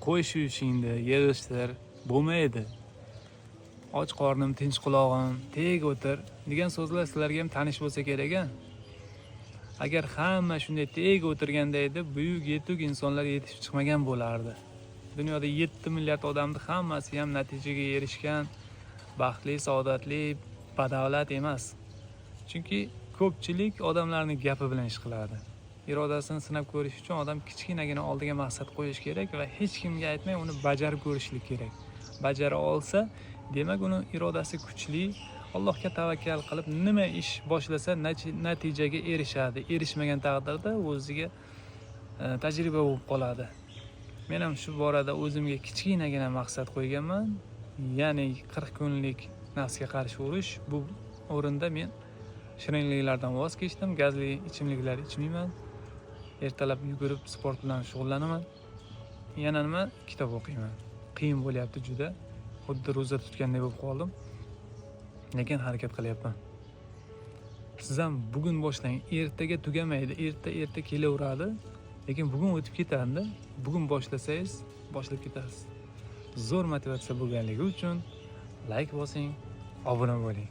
Qo'y shu ishingni yig'ishtir, bo'lmaydi. Och qornim, tinch qulog'im, teg o'tir degan so'zlar sizlarga ham tanish bo'lsa kerak-a? Agar hamma shunday teg o'tirganda edi, buyuk yetuk insonlar yetishib chiqmagan bo'lardi. Dunyoda 7 milliard odamning hammasi ham natijaga erishgan, baxtli, saodatli, badavlat emas. Chunki ko'pchilik odamlarning gapi bilan ish qiladi. Irodasini sinab ko'rish uchun odam kichkinagina oldiga maqsad qo'yish kerak va hech kimga aytmay uni bajarib ko'rishlik kerak. Bajara olsa, demak uni irodasi kuchli, Allohga tavakkal qilib nima ish boshlasa natijaga erishadi. Erishmagan taqdirda o'ziga tajriba bo'lib qoladi. Men ham shu borada o'zimga kichkinagina maqsad qo'yganman. Ya'ni 40 kunlik nafsga qarshi urush. Bu o'rinda men shirinliklardan voz kechdim, gazli ichimliklar ichmayman. Ertalab yugurib sport bilan shug'ullanaman. Yana nima? Kitob o'qiyman. Qiyin bo'lyapti juda. Xuddi ro'za tutganday bo'lib qoldim. Lekin harakat qilyapman. Siz ham bugun boshlang. Ertaga tugamaydi. Erta kelaveradi. Lekin bugun o'tib ketadi. Bugun boshlasangiz, boshlab ketasiz. Zo'r motivatsiya bo'lganligi uchun like bosing, obuna bo'ling.